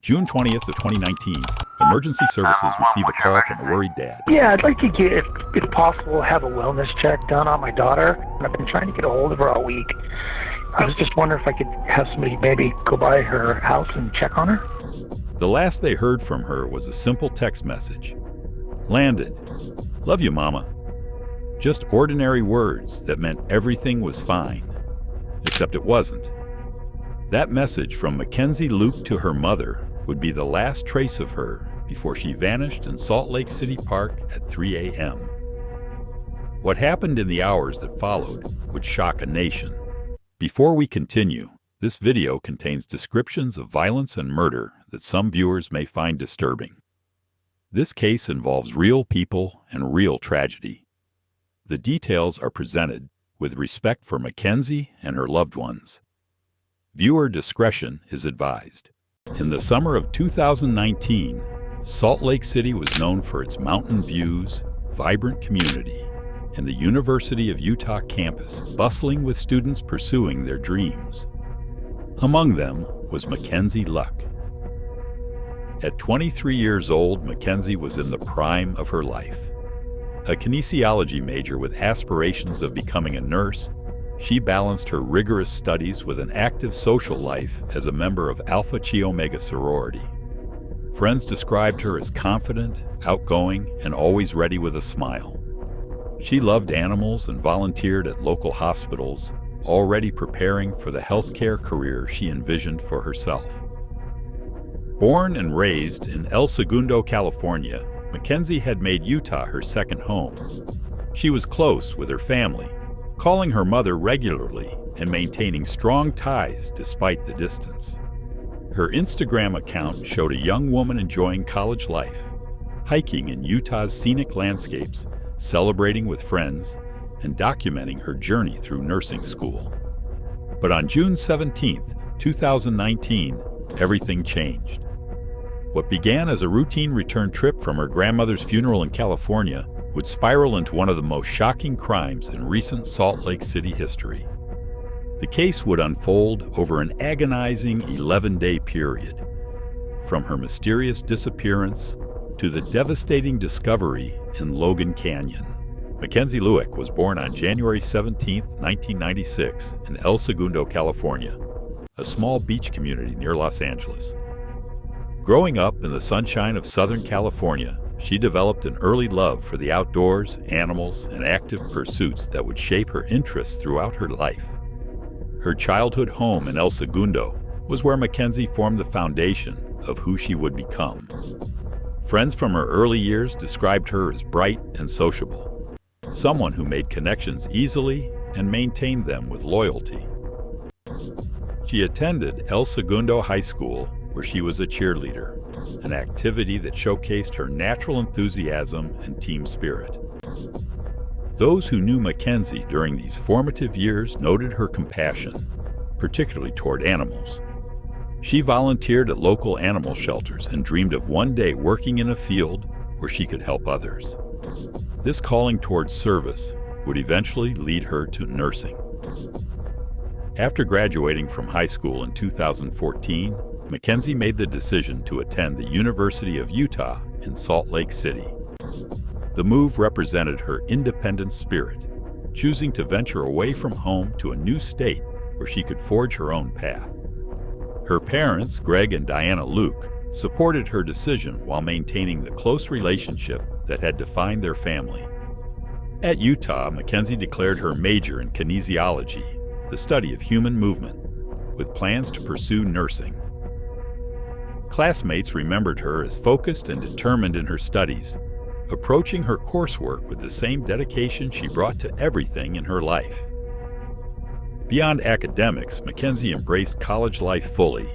June 20th of 2019, emergency services receive a call from a worried dad. Yeah, I'd like to get, if possible, have a wellness check done on my daughter. I've been trying to get a hold of her all week. I was just wondering if I could have somebody maybe go by her house and check on her. The last they heard from her was a simple text message. Landed. Love you, Mama. Just ordinary words that meant everything was fine. Except it wasn't. That message from Mackenzie Lueck to her mother would be the last trace of her before she vanished in Salt Lake City Park at 3 a.m. What happened in the hours that followed would shock a nation. Before we continue, this video contains descriptions of violence and murder that some viewers may find disturbing. This case involves real people and real tragedy. The details are presented with respect for Mackenzie and her loved ones. Viewer discretion is advised. In the summer of 2019, Salt Lake City was known for its mountain views, vibrant community, and the University of Utah campus bustling with students pursuing their dreams. Among them was Mackenzie Lueck. At 23 years old, Mackenzie was in the prime of her life. A kinesiology major with aspirations of becoming a nurse, she balanced her rigorous studies with an active social life as a member of Alpha Chi Omega sorority. Friends described her as confident, outgoing, and always ready with a smile. She loved animals and volunteered at local hospitals, already preparing for the healthcare career she envisioned for herself. Born and raised in El Segundo, California, Mackenzie had made Utah her second home. She was close with her family, calling her mother regularly and maintaining strong ties despite the distance. Her Instagram account showed a young woman enjoying college life, hiking in Utah's scenic landscapes, celebrating with friends, and documenting her journey through nursing school. But on June 17, 2019, everything changed. What began as a routine return trip from her grandmother's funeral in California would spiral into one of the most shocking crimes in recent Salt Lake City history. The case would unfold over an agonizing 11-day period, from her mysterious disappearance to the devastating discovery in Logan Canyon. Mackenzie Lueck was born on January 17, 1996, in El Segundo, California, a small beach community near Los Angeles. Growing up in the sunshine of Southern California, she developed an early love for the outdoors, animals, and active pursuits that would shape her interests throughout her life. Her childhood home in El Segundo was where Mackenzie formed the foundation of who she would become. Friends from her early years described her as bright and sociable, someone who made connections easily and maintained them with loyalty. She attended El Segundo High School, where she was a cheerleader, an activity that showcased her natural enthusiasm and team spirit. Those who knew Mackenzie during these formative years noted her compassion, particularly toward animals. She volunteered at local animal shelters and dreamed of one day working in a field where she could help others. This calling towards service would eventually lead her to nursing. After graduating from high school in 2014, Mackenzie made the decision to attend the University of Utah in Salt Lake City. The move represented her independent spirit, choosing to venture away from home to a new state where she could forge her own path. Her parents, Greg and Diana Lueck, supported her decision while maintaining the close relationship that had defined their family. At Utah, Mackenzie declared her major in kinesiology, the study of human movement, with plans to pursue nursing. Classmates remembered her as focused and determined in her studies, approaching her coursework with the same dedication she brought to everything in her life. Beyond academics, Mackenzie embraced college life fully.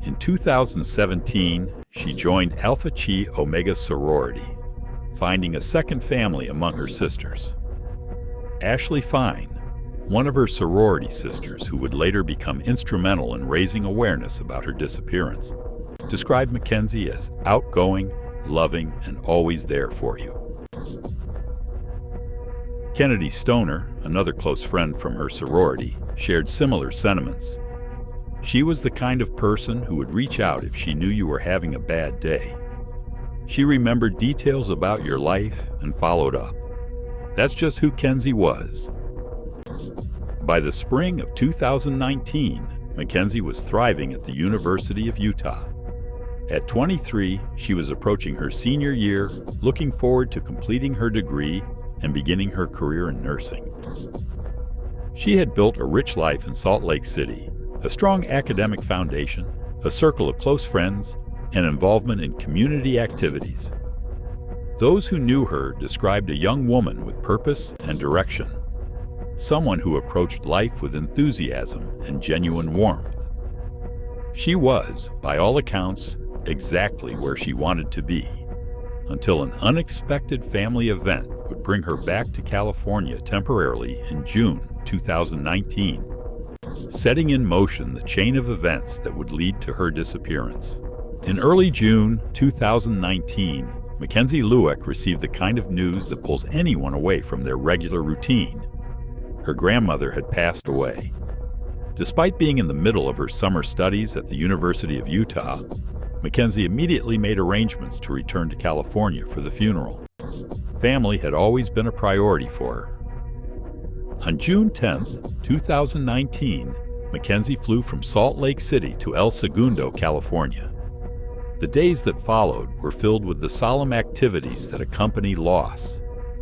In 2017, she joined Alpha Chi Omega sorority, finding a second family among her sisters. Ashley Fine, one of her sorority sisters who would later become instrumental in raising awareness about her disappearance, described Mackenzie as outgoing, loving, and always there for you. Kennedy Stoner, another close friend from her sorority, shared similar sentiments. She was the kind of person who would reach out if she knew you were having a bad day. She remembered details about your life and followed up. That's just who Kenzie was. By the spring of 2019, Mackenzie was thriving at the University of Utah. At 23, she was approaching her senior year, looking forward to completing her degree and beginning her career in nursing. She had built a rich life in Salt Lake City, a strong academic foundation, a circle of close friends, and involvement in community activities. Those who knew her described a young woman with purpose and direction, someone who approached life with enthusiasm and genuine warmth. She was, by all accounts, exactly where she wanted to be, until an unexpected family event would bring her back to California temporarily in June 2019, setting in motion the chain of events that would lead to her disappearance. In early June 2019, Mackenzie Lueck received the kind of news that pulls anyone away from their regular routine. Her grandmother had passed away. Despite being in the middle of her summer studies at the University of Utah, Mackenzie immediately made arrangements to return to California for the funeral. Family had always been a priority for her. On June 10, 2019, Mackenzie flew from Salt Lake City to El Segundo, California. The days that followed were filled with the solemn activities that accompany loss: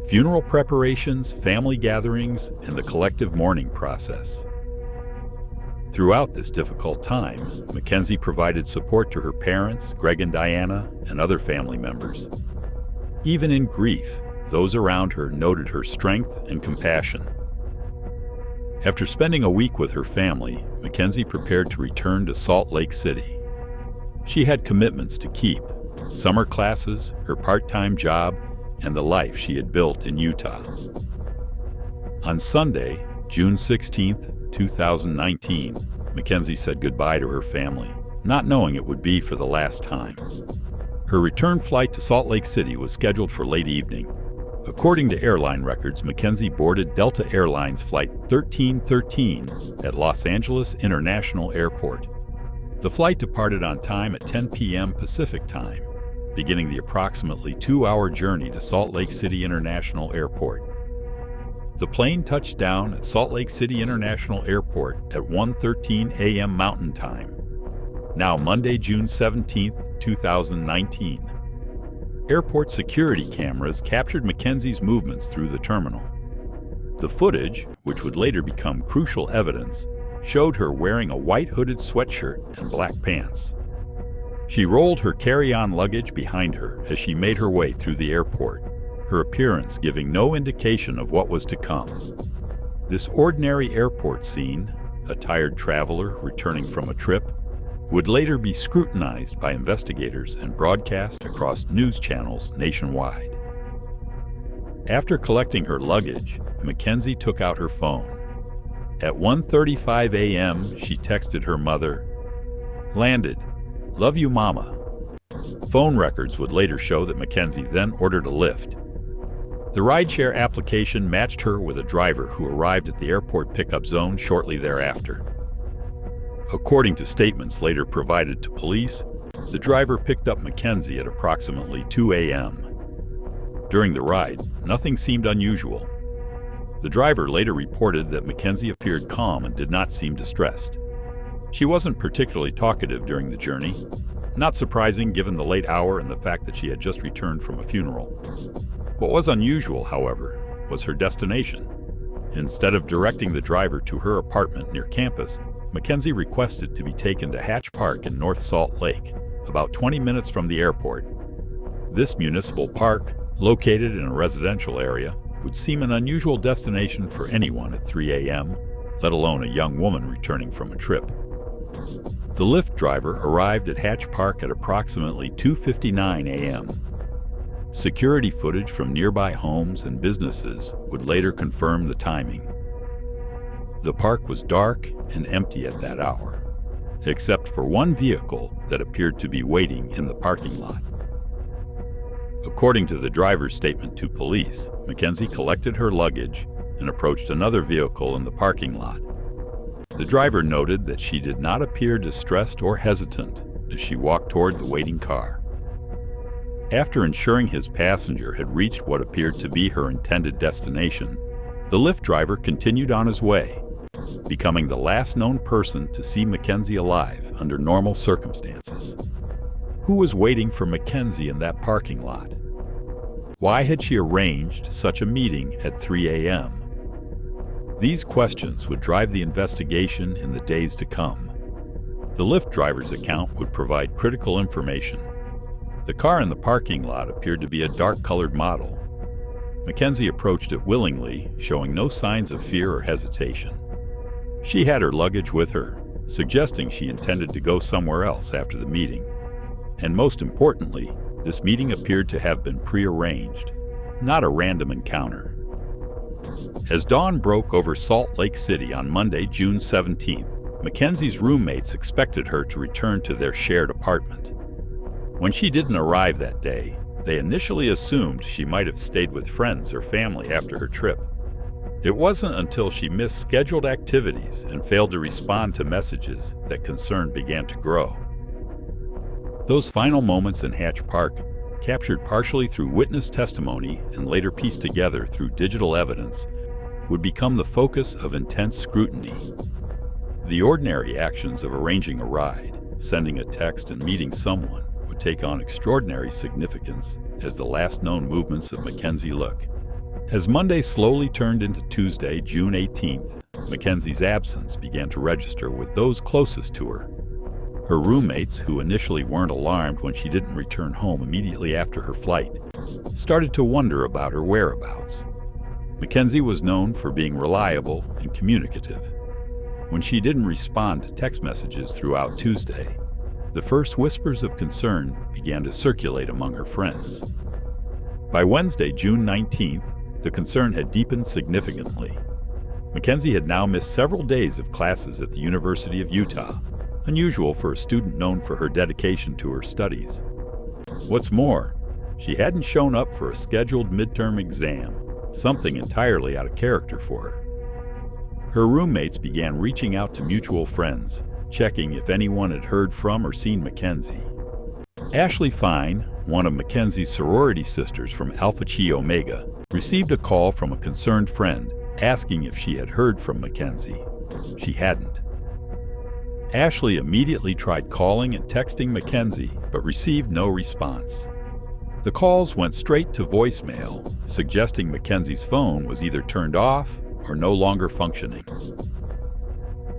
funeral preparations, family gatherings, and the collective mourning process. Throughout this difficult time, Mackenzie provided support to her parents, Greg and Diana, and other family members. Even in grief, those around her noted her strength and compassion. After spending a week with her family, Mackenzie prepared to return to Salt Lake City. She had commitments to keep: summer classes, her part-time job, and the life she had built in Utah. On Sunday, June 16, 2019, Mackenzie said goodbye to her family, not knowing it would be for the last time. Her return flight to Salt Lake City was scheduled for late evening. According to airline records, Mackenzie boarded Delta Airlines Flight 1313 at Los Angeles International Airport. The flight departed on time at 10 p.m. Pacific Time, beginning the approximately 2-hour journey to Salt Lake City International Airport. The plane touched down at Salt Lake City International Airport at 1:13 a.m. Mountain Time, now Monday, June 17, 2019. Airport security cameras captured Mackenzie's movements through the terminal. The footage, which would later become crucial evidence, showed her wearing a white hooded sweatshirt and black pants. She rolled her carry-on luggage behind her as she made her way through the airport, her appearance giving no indication of what was to come. This ordinary airport scene, a tired traveler returning from a trip, would later be scrutinized by investigators and broadcast across news channels nationwide. After collecting her luggage, Mackenzie took out her phone. At 1:35 a.m., she texted her mother, "Landed. Love you, Mama." Phone records would later show that Mackenzie then ordered a Lyft. The rideshare application matched her with a driver who arrived at the airport pickup zone shortly thereafter. According to statements later provided to police, the driver picked up Mackenzie at approximately 2 a.m. During the ride, nothing seemed unusual. The driver later reported that Mackenzie appeared calm and did not seem distressed. She wasn't particularly talkative during the journey, not surprising given the late hour and the fact that she had just returned from a funeral. What was unusual, however, was her destination. Instead of directing the driver to her apartment near campus, Mackenzie requested to be taken to Hatch Park in North Salt Lake, about 20 minutes from the airport. This municipal park, located in a residential area, would seem an unusual destination for anyone at 3 a.m., let alone a young woman returning from a trip. The Lyft driver arrived at Hatch Park at approximately 2:59 a.m. Security footage from nearby homes and businesses would later confirm the timing. The park was dark and empty at that hour, except for one vehicle that appeared to be waiting in the parking lot. According to the driver's statement to police, Mackenzie collected her luggage and approached another vehicle in the parking lot. The driver noted that she did not appear distressed or hesitant as she walked toward the waiting car. After ensuring his passenger had reached what appeared to be her intended destination, the Lyft driver continued on his way, becoming the last known person to see Mackenzie alive under normal circumstances. Who was waiting for Mackenzie in that parking lot? Why had she arranged such a meeting at 3 a.m.? These questions would drive the investigation in the days to come. The Lyft driver's account would provide critical information. The car in the parking lot appeared to be a dark-colored model. Mackenzie approached it willingly, showing no signs of fear or hesitation. She had her luggage with her, suggesting she intended to go somewhere else after the meeting. And most importantly, this meeting appeared to have been prearranged, not a random encounter. As dawn broke over Salt Lake City on Monday, June 17th, Mackenzie's roommates expected her to return to their shared apartment. When she didn't arrive that day, they initially assumed she might have stayed with friends or family after her trip. It wasn't until she missed scheduled activities and failed to respond to messages that concern began to grow. Those final moments in Hatch Park, captured partially through witness testimony and later pieced together through digital evidence, would become the focus of intense scrutiny. The ordinary actions of arranging a ride, sending a text, and meeting someone would take on extraordinary significance as the last known movements of Mackenzie Lueck. As Monday slowly turned into Tuesday, June 18th, Mackenzie's absence began to register with those closest to her. Her roommates, who initially weren't alarmed when she didn't return home immediately after her flight, started to wonder about her whereabouts. Mackenzie was known for being reliable and communicative. When she didn't respond to text messages throughout Tuesday, the first whispers of concern began to circulate among her friends. By Wednesday, June 19th, the concern had deepened significantly. Mackenzie had now missed several days of classes at the University of Utah, unusual for a student known for her dedication to her studies. What's more, she hadn't shown up for a scheduled midterm exam, something entirely out of character for her. Her roommates began reaching out to mutual friends, checking if anyone had heard from or seen Mackenzie. Ashley Fine, one of Mackenzie's sorority sisters from Alpha Chi Omega, received a call from a concerned friend asking if she had heard from Mackenzie. She hadn't. Ashley immediately tried calling and texting Mackenzie, but received no response. The calls went straight to voicemail, suggesting Mackenzie's phone was either turned off or no longer functioning.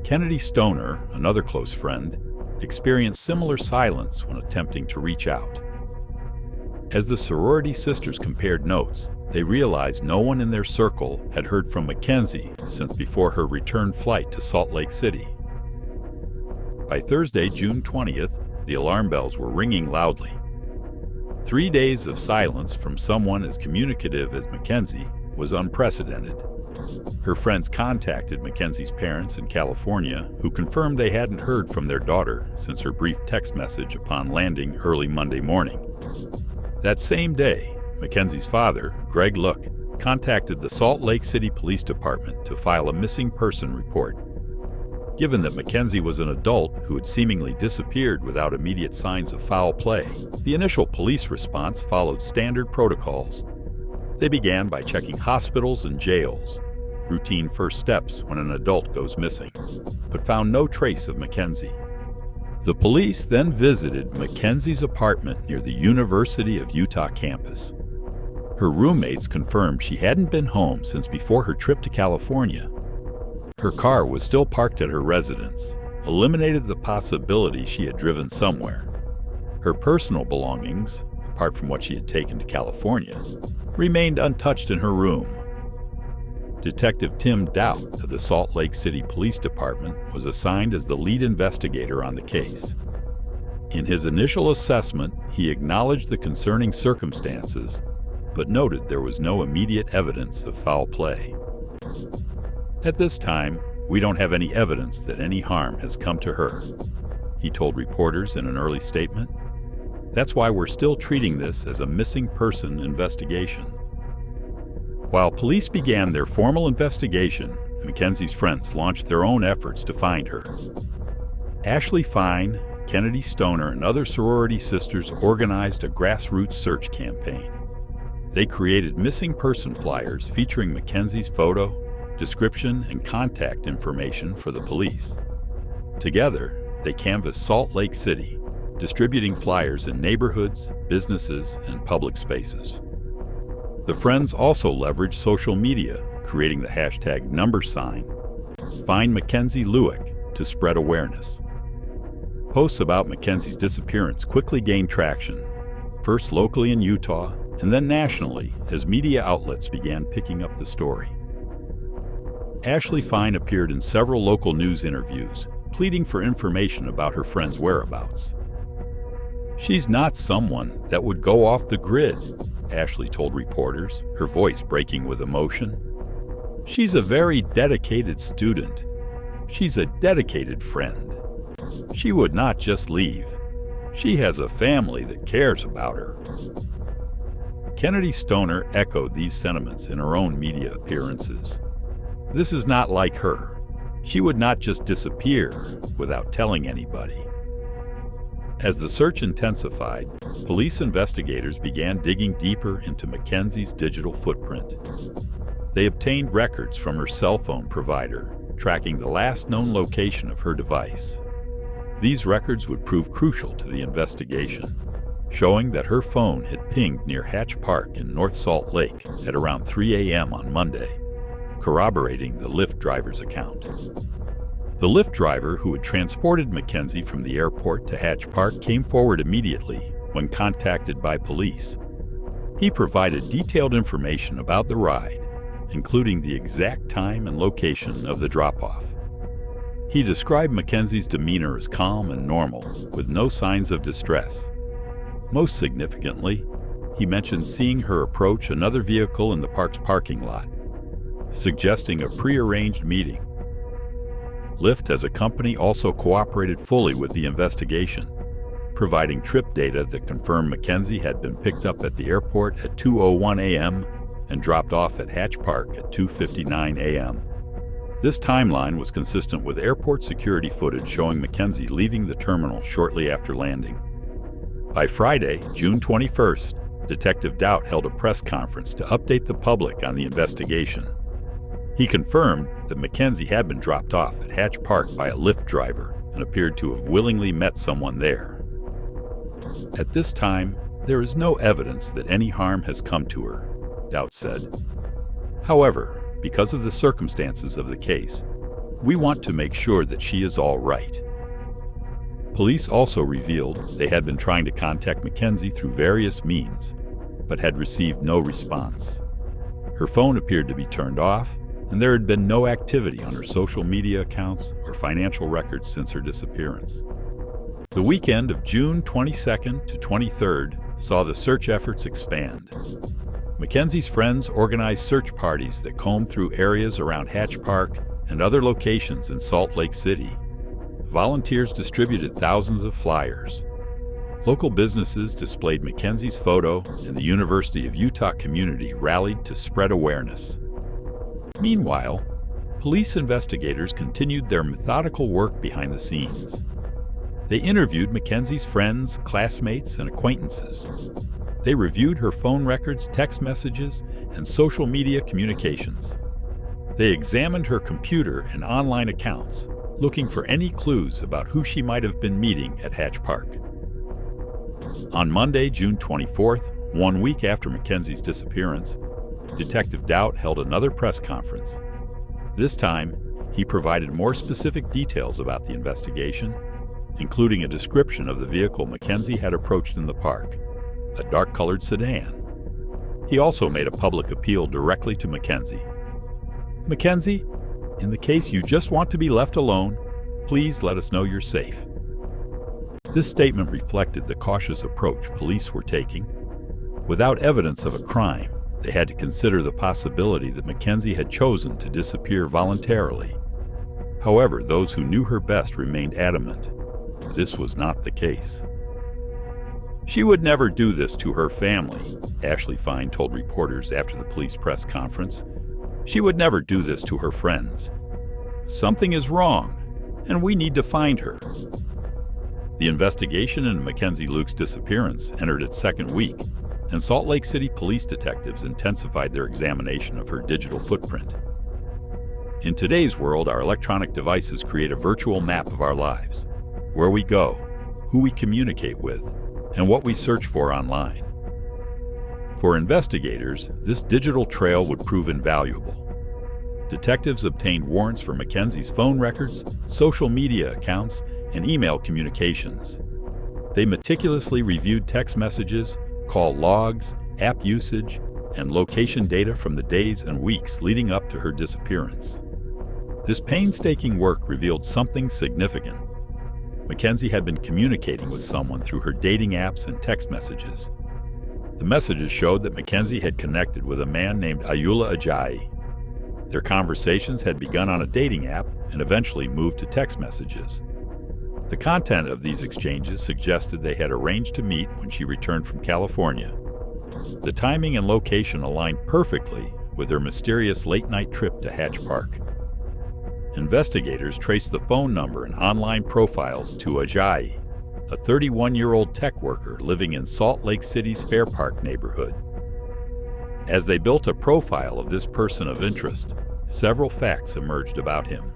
Kennedy Stoner, another close friend, experienced similar silence when attempting to reach out. As the sorority sisters compared notes, they realized no one in their circle had heard from Mackenzie since before her return flight to Salt Lake City. By Thursday, June 20th, the alarm bells were ringing loudly. 3 days of silence from someone as communicative as Mackenzie was unprecedented. Her friends contacted Mackenzie's parents in California, who confirmed they hadn't heard from their daughter since her brief text message upon landing early Monday morning. That same day, Mackenzie's father, Greg Lueck, contacted the Salt Lake City Police Department to file a missing person report. Given that Mackenzie was an adult who had seemingly disappeared without immediate signs of foul play, the initial police response followed standard protocols. They began by checking hospitals and jails, routine first steps when an adult goes missing, but found no trace of Mackenzie. The police then visited Mackenzie's apartment near the University of Utah campus. Her roommates confirmed she hadn't been home since before her trip to California. Her car was still parked at her residence, eliminated the possibility she had driven somewhere. Her personal belongings, apart from what she had taken to California, remained untouched in her room. Detective Tim Doubt of the Salt Lake City Police Department was assigned as the lead investigator on the case. In his initial assessment, he acknowledged the concerning circumstances, but noted there was no immediate evidence of foul play. At this time, we don't have any evidence that any harm has come to her, he told reporters in an early statement. That's why we're still treating this as a missing person investigation. While police began their formal investigation, Mackenzie's friends launched their own efforts to find her. Ashley Fine, Kennedy Stoner, and other sorority sisters organized a grassroots search campaign. They created missing person flyers featuring Mackenzie's photo, description, and contact information for the police. Together, they canvassed Salt Lake City, distributing flyers in neighborhoods, businesses, and public spaces. The friends also leveraged social media, creating the hashtag #Find Mackenzie Lueck to spread awareness. Posts about Mackenzie's disappearance quickly gained traction, first locally in Utah and then nationally as media outlets began picking up the story. Ashley Fine appeared in several local news interviews, pleading for information about her friend's whereabouts. "She's not someone that would go off the grid," Ashley told reporters, her voice breaking with emotion. "She's a very dedicated student. She's a dedicated friend. She would not just leave. She has a family that cares about her." Kennedy Stoner echoed these sentiments in her own media appearances. "This is not like her. She would not just disappear without telling anybody." As the search intensified, police investigators began digging deeper into Mackenzie's digital footprint. They obtained records from her cell phone provider, tracking the last known location of her device. These records would prove crucial to the investigation, showing that her phone had pinged near Hatch Park in North Salt Lake at around 3 a.m. on Monday, corroborating the Lyft driver's account. The Lyft driver who had transported Mackenzie from the airport to Hatch Park came forward immediately when contacted by police. He provided detailed information about the ride, including the exact time and location of the drop-off. He described Mackenzie's demeanor as calm and normal, with no signs of distress. Most significantly, he mentioned seeing her approach another vehicle in the park's parking lot, suggesting a pre-arranged meeting. Lyft as a company also cooperated fully with the investigation, providing trip data that confirmed Mackenzie had been picked up at the airport at 2:01 a.m. and dropped off at Hatch Park at 2:59 a.m. This timeline was consistent with airport security footage showing Mackenzie leaving the terminal shortly after landing. By Friday, June 21st, Detective Doubt held a press conference to update the public on the investigation. He confirmed that Mackenzie had been dropped off at Hatch Park by a Lyft driver and appeared to have willingly met someone there. At this time, there is no evidence that any harm has come to her, Doubt said. However, because of the circumstances of the case, we want to make sure that she is all right. Police also revealed they had been trying to contact Mackenzie through various means, but had received no response. Her phone appeared to be turned off, and there had been no activity on her social media accounts or financial records since her disappearance. The weekend of June 22nd to 23rd saw the search efforts expand. Mackenzie's friends organized search parties that combed through areas around Hatch Park and other locations in Salt Lake City. Volunteers distributed thousands of flyers. Local businesses displayed Mackenzie's photo, and the University of Utah community rallied to spread awareness. Meanwhile, police investigators continued their methodical work behind the scenes. They interviewed Mackenzie's friends, classmates, and acquaintances. They reviewed her phone records, text messages, and social media communications. They examined her computer and online accounts, looking for any clues about who she might have been meeting at Hatch Park. On Monday, June 24th, 1 week after Mackenzie's disappearance, Detective Doubt held another press conference. This time, he provided more specific details about the investigation, including a description of the vehicle Mackenzie had approached in the park, a dark-colored sedan. He also made a public appeal directly to Mackenzie. "Mackenzie, in the case you just want to be left alone, please let us know you're safe." This statement reflected the cautious approach police were taking. Without evidence of a crime, they had to consider the possibility that Mackenzie had chosen to disappear voluntarily. However, those who knew her best remained adamant this was not the case. "She would never do this to her family," Ashley Fine told reporters after the police press conference. She would never do this to her friends. Something is wrong, and we need to find her. The investigation into Mackenzie Lueck's disappearance entered its second week, and Salt Lake City police detectives intensified their examination of her digital footprint. In today's world, our electronic devices create a virtual map of our lives, where we go, who we communicate with, and what we search for online. For investigators, this digital trail would prove invaluable. Detectives obtained warrants for Mackenzie's phone records, social media accounts, and email communications. They meticulously reviewed text messages, call logs, app usage, and location data from the days and weeks leading up to her disappearance. This painstaking work revealed something significant. Mackenzie had been communicating with someone through her dating apps and text messages. The messages showed that Mackenzie had connected with a man named Ayoola Ajayi. Their conversations had begun on a dating app and eventually moved to text messages. The content of these exchanges suggested they had arranged to meet when she returned from California. The timing and location aligned perfectly with her mysterious late-night trip to Hatch Park. Investigators traced the phone number and online profiles to Ajayi, a 31-year-old tech worker living in Salt Lake City's Fair Park neighborhood. As they built a profile of this person of interest, several facts emerged about him.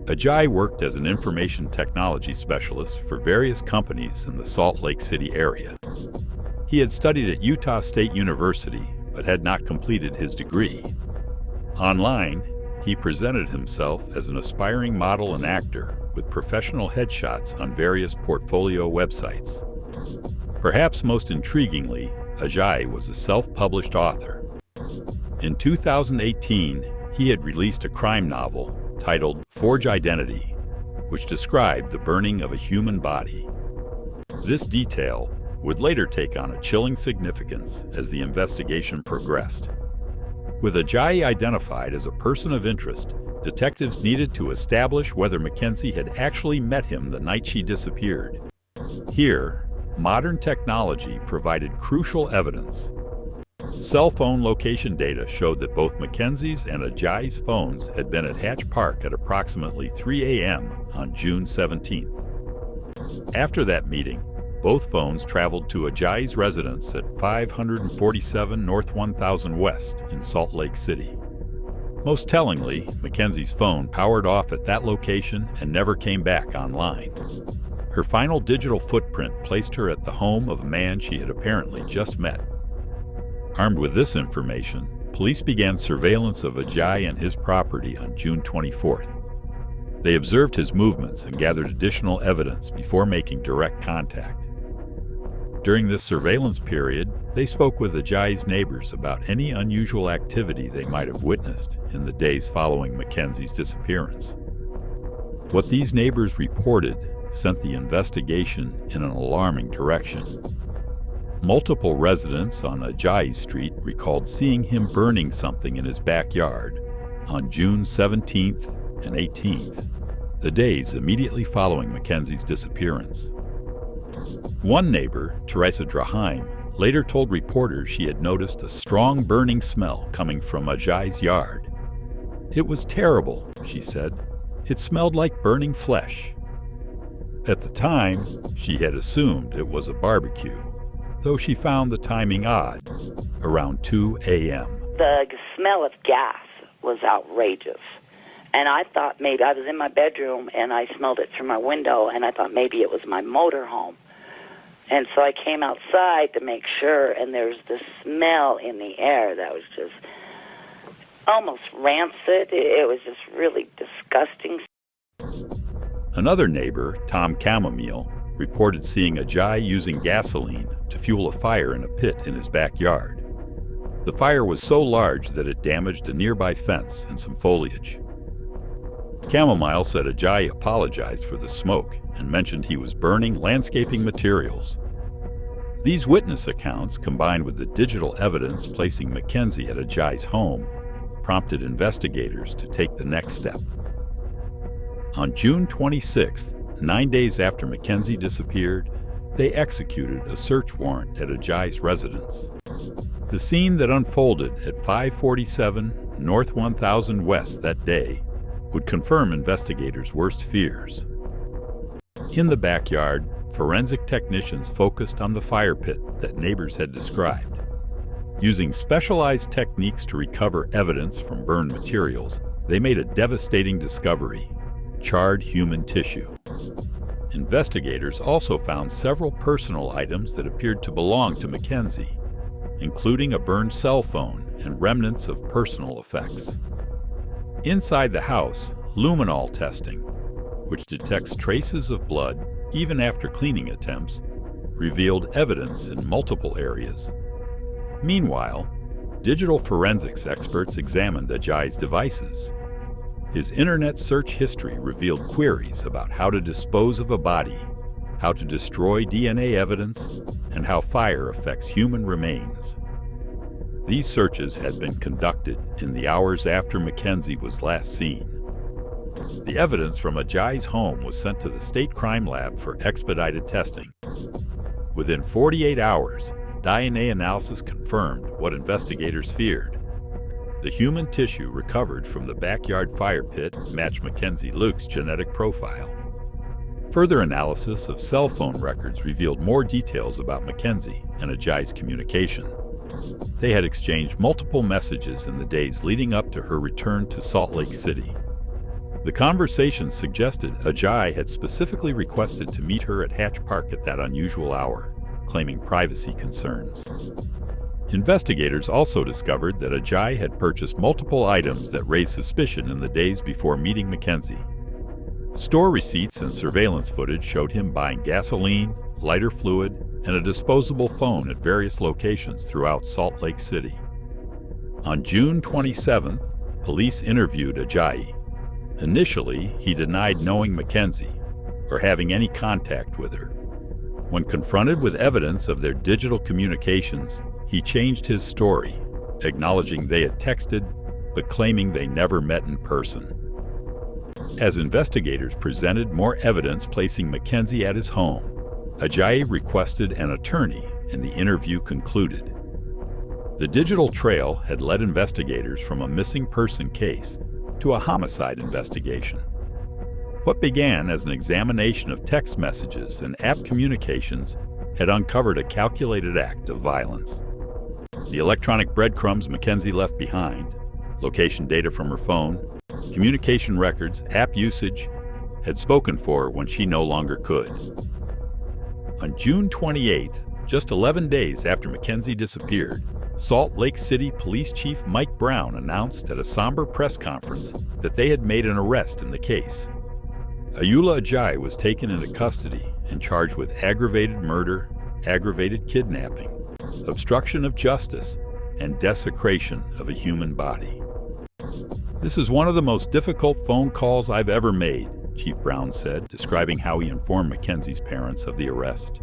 Ajayi worked as an information technology specialist for various companies in the Salt Lake City area. He had studied at Utah State University, but had not completed his degree. Online, he presented himself as an aspiring model and actor with professional headshots on various portfolio websites. Perhaps most intriguingly, Ajayi was a self-published author. In 2018, he had released a crime novel titled Forge Identity, which described the burning of a human body. This detail would later take on a chilling significance as the investigation progressed. With Ajayi identified as a person of interest, detectives needed to establish whether Mackenzie had actually met him the night she disappeared. Here, modern technology provided crucial evidence. Cell phone location data showed that both Mackenzie's and Ajayi's phones had been at Hatch Park at approximately 3 a.m. on June 17th. After that meeting, both phones traveled to Ajayi's residence at 547 North 1000 West in Salt Lake City. Most tellingly, Mackenzie's phone powered off at that location and never came back online. Her final digital footprint placed her at the home of a man she had apparently just met. Armed with this information, police began surveillance of Ajayi and his property on June 24th. They observed his movements and gathered additional evidence before making direct contact. During this surveillance period, they spoke with Ajayi's neighbors about any unusual activity they might have witnessed in the days following Mackenzie's disappearance. What these neighbors reported sent the investigation in an alarming direction. Multiple residents on Ajayi Street recalled seeing him burning something in his backyard on June 17th and 18th, the days immediately following Mackenzie's disappearance. One neighbor, Teresa Draheim, later told reporters she had noticed a strong burning smell coming from Ajayi's yard. "It was terrible," she said. "It smelled like burning flesh." At the time, she had assumed it was a barbecue, though she found the timing odd, around 2 a.m. The smell of gas was outrageous. And I thought maybe I was in my bedroom and I smelled it through my window, and I thought maybe it was my motorhome. And so I came outside to make sure, and there's this smell in the air that was just almost rancid. It was just really disgusting. Another neighbor, Tom Chamomile, reported seeing Ajayi using gasoline to fuel a fire in a pit in his backyard. The fire was so large that it damaged a nearby fence and some foliage. Chamomile said Ajayi apologized for the smoke and mentioned he was burning landscaping materials. These witness accounts, combined with the digital evidence placing Mackenzie at Ajayi's home, prompted investigators to take the next step. On June 26th, 9 days after Mackenzie disappeared, they executed a search warrant at Ajayi's residence. The scene that unfolded at 547 North 1000 West that day would confirm investigators' worst fears. In the backyard, forensic technicians focused on the fire pit that neighbors had described. Using specialized techniques to recover evidence from burned materials, they made a devastating discovery: charred human tissue. Investigators also found several personal items that appeared to belong to Mackenzie, including a burned cell phone and remnants of personal effects. Inside the house, luminol testing, which detects traces of blood even after cleaning attempts, revealed evidence in multiple areas. Meanwhile, digital forensics experts examined Ajay's devices. His internet search history revealed queries about how to dispose of a body, how to destroy DNA evidence, and how fire affects human remains. These searches had been conducted in the hours after Mackenzie was last seen. The evidence from Ajay's home was sent to the state crime lab for expedited testing. Within 48 hours, DNA analysis confirmed what investigators feared. The human tissue recovered from the backyard fire pit matched Mackenzie Lueck's genetic profile. Further analysis of cell phone records revealed more details about Mackenzie and Ajay's communication. They had exchanged multiple messages in the days leading up to her return to Salt Lake City. The conversations suggested Ajay had specifically requested to meet her at Hatch Park at that unusual hour, claiming privacy concerns. Investigators also discovered that Ajay had purchased multiple items that raised suspicion in the days before meeting Mackenzie. Store receipts and surveillance footage showed him buying gasoline, lighter fluid, and a disposable phone at various locations throughout Salt Lake City. On June 27th, police interviewed Ajay. Initially, he denied knowing Mackenzie or having any contact with her. When confronted with evidence of their digital communications, he changed his story, acknowledging they had texted, but claiming they never met in person. As investigators presented more evidence placing Mackenzie at his home, Ajay requested an attorney, and the interview concluded. The digital trail had led investigators from a missing person case to a homicide investigation. What began as an examination of text messages and app communications had uncovered a calculated act of violence. The electronic breadcrumbs Mackenzie left behind, location data from her phone, communication records, app usage, had spoken for her when she no longer could. On June 28th, just 11 days after Mackenzie disappeared, Salt Lake City Police Chief Mike Brown announced at a somber press conference that they had made an arrest in the case. Ayoola Ajay was taken into custody and charged with aggravated murder, aggravated kidnapping, obstruction of justice, and desecration of a human body. "This is one of the most difficult phone calls I've ever made," Chief Brown said, describing how he informed Mackenzie's parents of the arrest.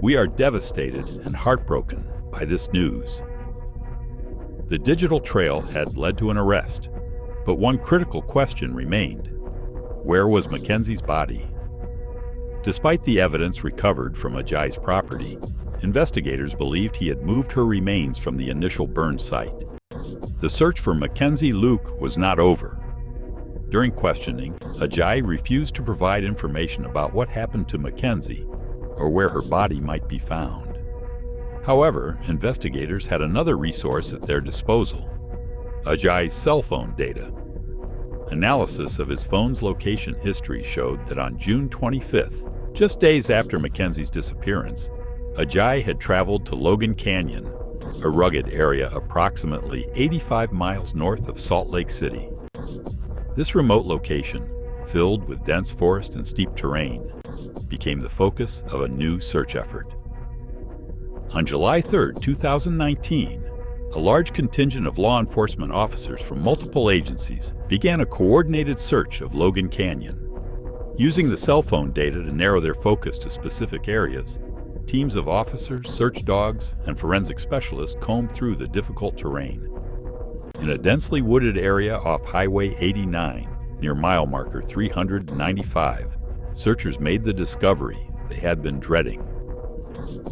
"We are devastated and heartbroken by this news." The digital trail had led to an arrest, but one critical question remained. Where was Mackenzie's body? Despite the evidence recovered from Ajay's property, investigators believed he had moved her remains from the initial burn site. The search for Mackenzie Lueck was not over. During questioning, Ajay refused to provide information about what happened to Mackenzie or where her body might be found. However, investigators had another resource at their disposal: Ajay's cell phone data. Analysis of his phone's location history showed that on June 25th, just days after Mackenzie's disappearance, Ajay had traveled to Logan Canyon, a rugged area approximately 85 miles north of Salt Lake City. This remote location, filled with dense forest and steep terrain, became the focus of a new search effort. On July 3, 2019, a large contingent of law enforcement officers from multiple agencies began a coordinated search of Logan Canyon. Using the cell phone data to narrow their focus to specific areas, teams of officers, search dogs, and forensic specialists combed through the difficult terrain. In a densely wooded area off Highway 89, near mile marker 395, searchers made the discovery they had been dreading.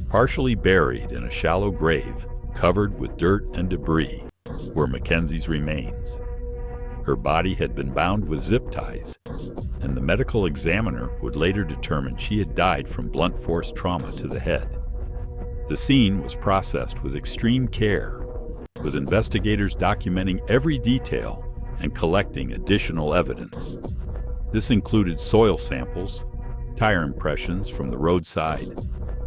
Partially buried in a shallow grave, covered with dirt and debris, were Mackenzie's remains. Her body had been bound with zip ties, and the medical examiner would later determine she had died from blunt force trauma to the head. The scene was processed with extreme care, with investigators documenting every detail and collecting additional evidence. This included soil samples, tire impressions from the roadside,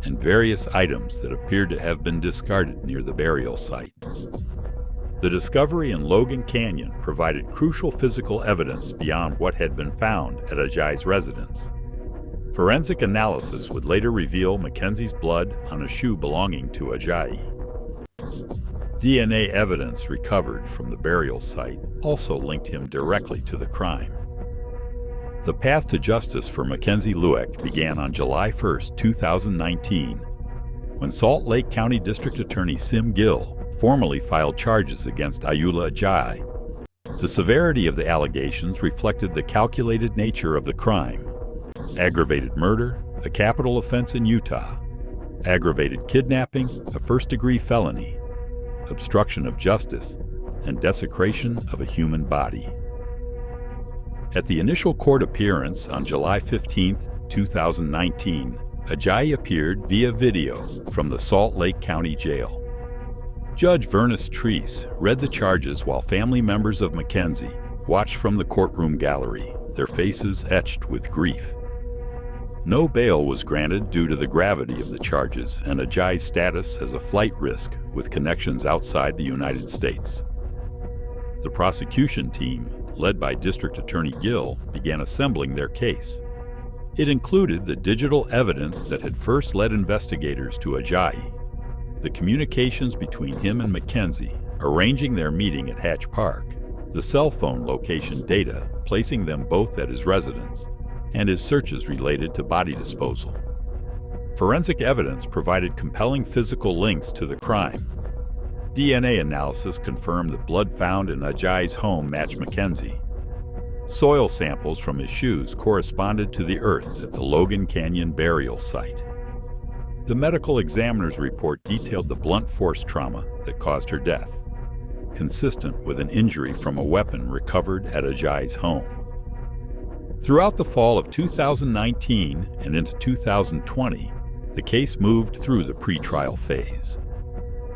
and various items that appeared to have been discarded near the burial site. The discovery in Logan Canyon provided crucial physical evidence beyond what had been found at Ajay's residence. Forensic analysis would later reveal Mackenzie's blood on a shoe belonging to Ajay. DNA evidence recovered from the burial site also linked him directly to the crime. The path to justice for Mackenzie Lueck began on July 1, 2019, when Salt Lake County District Attorney Sim Gill formally filed charges against Ayoola Ajay. The severity of the allegations reflected the calculated nature of the crime: aggravated murder, a capital offense in Utah; aggravated kidnapping, a first-degree felony; obstruction of justice, and desecration of a human body. At the initial court appearance on July 15, 2019, Ajay appeared via video from the Salt Lake County Jail. Judge Vernice Treese read the charges while family members of Mackenzie watched from the courtroom gallery, their faces etched with grief. No bail was granted due to the gravity of the charges and Ajay's status as a flight risk with connections outside the United States. The prosecution team, led by District Attorney Gill, began assembling their case. It included the digital evidence that had first led investigators to Ajay, the communications between him and Mackenzie, arranging their meeting at Hatch Park, the cell phone location data placing them both at his residence, and his searches related to body disposal. Forensic evidence provided compelling physical links to the crime. DNA analysis confirmed that blood found in Ajay's home matched Mackenzie. Soil samples from his shoes corresponded to the earth at the Logan Canyon burial site. The medical examiner's report detailed the blunt force trauma that caused her death, consistent with an injury from a weapon recovered at Ajay's home. Throughout the fall of 2019 and into 2020, the case moved through the pretrial phase.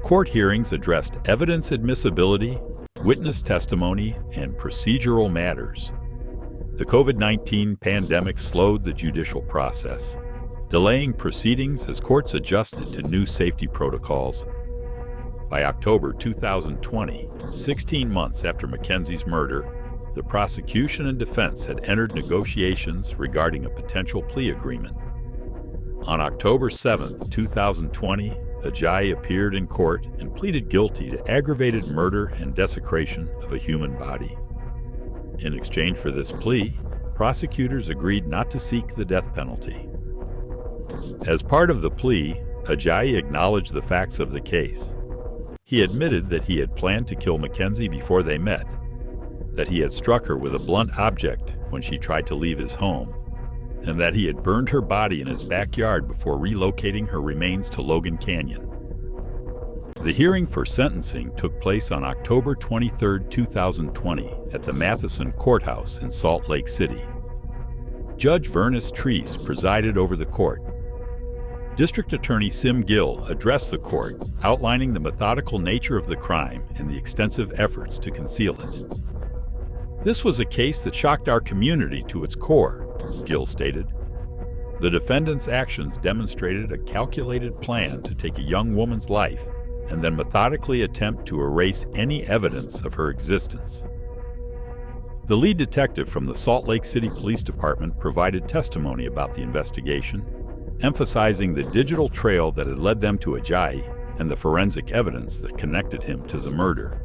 Court hearings addressed evidence admissibility, witness testimony, and procedural matters. The COVID-19 pandemic slowed the judicial process, delaying proceedings as courts adjusted to new safety protocols. By October 2020, 16 months after Mackenzie's murder, the prosecution and defense had entered negotiations regarding a potential plea agreement. On October 7, 2020, Ajay appeared in court and pleaded guilty to aggravated murder and desecration of a human body. In exchange for this plea, prosecutors agreed not to seek the death penalty. As part of the plea, Ajay acknowledged the facts of the case. He admitted that he had planned to kill Mackenzie before they met, that he had struck her with a blunt object when she tried to leave his home, and that he had burned her body in his backyard before relocating her remains to Logan Canyon. The hearing for sentencing took place on October 23, 2020, at the Matheson Courthouse in Salt Lake City. Judge Vernice Treese presided over the court. District Attorney Sim Gill addressed the court, outlining the methodical nature of the crime and the extensive efforts to conceal it. "This was a case that shocked our community to its core," Gill stated. "The defendant's actions demonstrated a calculated plan to take a young woman's life and then methodically attempt to erase any evidence of her existence." The lead detective from the Salt Lake City Police Department provided testimony about the investigation, emphasizing the digital trail that had led them to Ajay and the forensic evidence that connected him to the murder.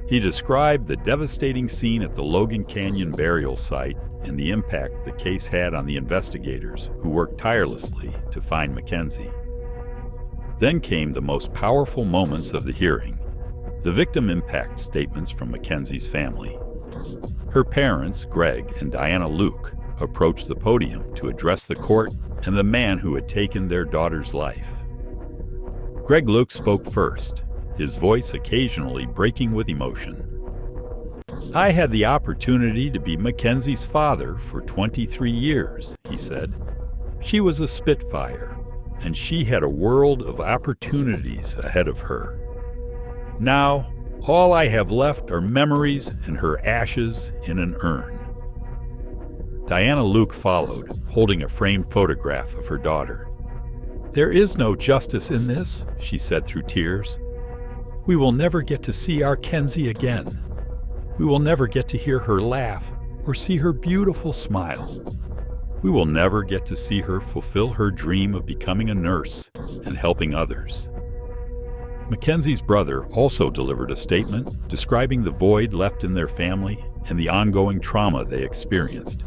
He described the devastating scene at the Logan Canyon burial site and the impact the case had on the investigators who worked tirelessly to find Mackenzie. Then came the most powerful moments of the hearing, the victim impact statements from Mackenzie's family. Her parents, Greg and Diana Lueck, approached the podium to address the court and the man who had taken their daughter's life. Greg Lueck spoke first, his voice occasionally breaking with emotion. "I had the opportunity to be Mackenzie's father for 23 years, he said. She was a Spitfire, and she had a world of opportunities ahead of her. Now, all I have left are memories and her ashes in an urn." Diana Lueck followed, holding a framed photograph of her daughter. "There is no justice in this," she said through tears. "We will never get to see our Kenzie again. We will never get to hear her laugh or see her beautiful smile. We will never get to see her fulfill her dream of becoming a nurse and helping others." Mackenzie's brother also delivered a statement describing the void left in their family and the ongoing trauma they experienced,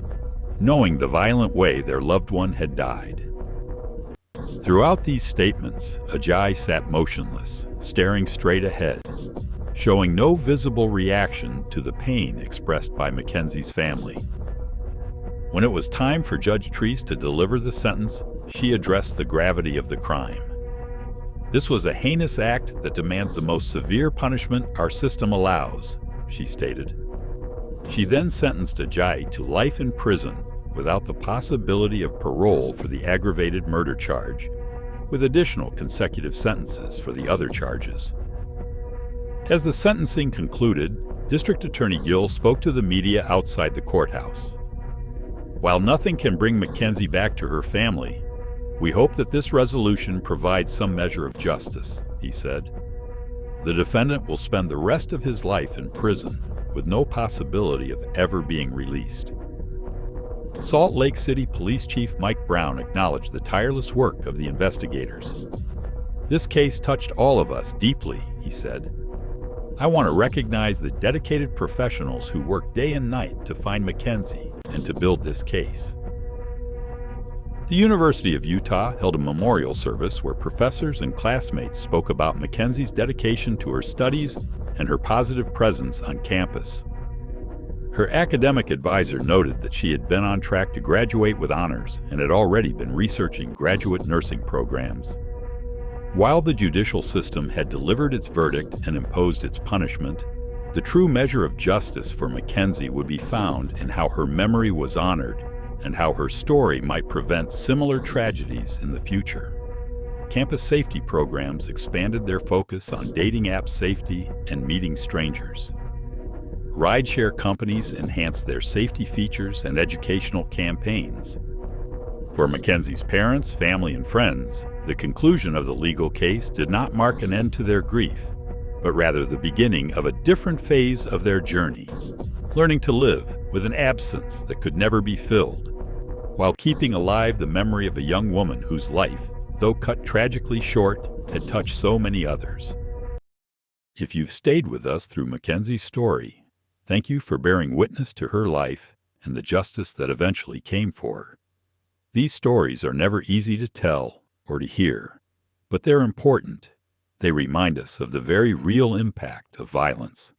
knowing the violent way their loved one had died. Throughout these statements, Ajay sat motionless, staring straight ahead, showing no visible reaction to the pain expressed by Mackenzie's family. When it was time for Judge Treese to deliver the sentence, she addressed the gravity of the crime. "This was a heinous act that demands the most severe punishment our system allows," she stated. She then sentenced Ajay to life in prison without the possibility of parole for the aggravated murder charge, with additional consecutive sentences for the other charges. As the sentencing concluded, District Attorney Gill spoke to the media outside the courthouse. "While nothing can bring Mackenzie back to her family, we hope that this resolution provides some measure of justice," he said. "The defendant will spend the rest of his life in prison with no possibility of ever being released." Salt Lake City Police Chief Mike Brown acknowledged the tireless work of the investigators. "This case touched all of us deeply," he said. "I want to recognize the dedicated professionals who worked day and night to find Mackenzie and to build this case." The University of Utah held a memorial service where professors and classmates spoke about Mackenzie's dedication to her studies and her positive presence on campus. Her academic advisor noted that she had been on track to graduate with honors and had already been researching graduate nursing programs. While the judicial system had delivered its verdict and imposed its punishment, the true measure of justice for Mackenzie would be found in how her memory was honored and how her story might prevent similar tragedies in the future. Campus safety programs expanded their focus on dating app safety and meeting strangers. Rideshare companies enhanced their safety features and educational campaigns. For Mackenzie's parents, family, and friends, the conclusion of the legal case did not mark an end to their grief, but rather the beginning of a different phase of their journey, learning to live with an absence that could never be filled, while keeping alive the memory of a young woman whose life, though cut tragically short, had touched so many others. If you've stayed with us through Mackenzie's story, thank you for bearing witness to her life and the justice that eventually came for her. These stories are never easy to tell or to hear, but they're important. They remind us of the very real impact of violence,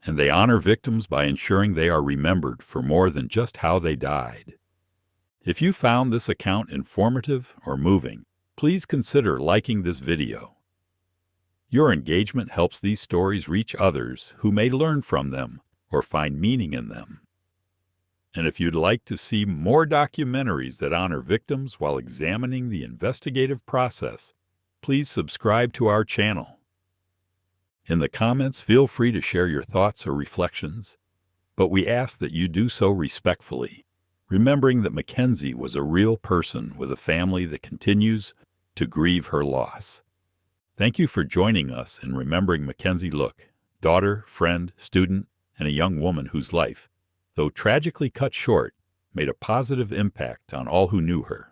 and they honor victims by ensuring they are remembered for more than just how they died. If you found this account informative or moving, please consider liking this video. Your engagement helps these stories reach others who may learn from them or find meaning in them. And if you'd like to see more documentaries that honor victims while examining the investigative process, please subscribe to our channel. In the comments, feel free to share your thoughts or reflections, but we ask that you do so respectfully, remembering that Mackenzie was a real person with a family that continues to grieve her loss. Thank you for joining us in remembering Mackenzie Lueck, daughter, friend, student, and a young woman whose life, though tragically cut short, made a positive impact on all who knew her.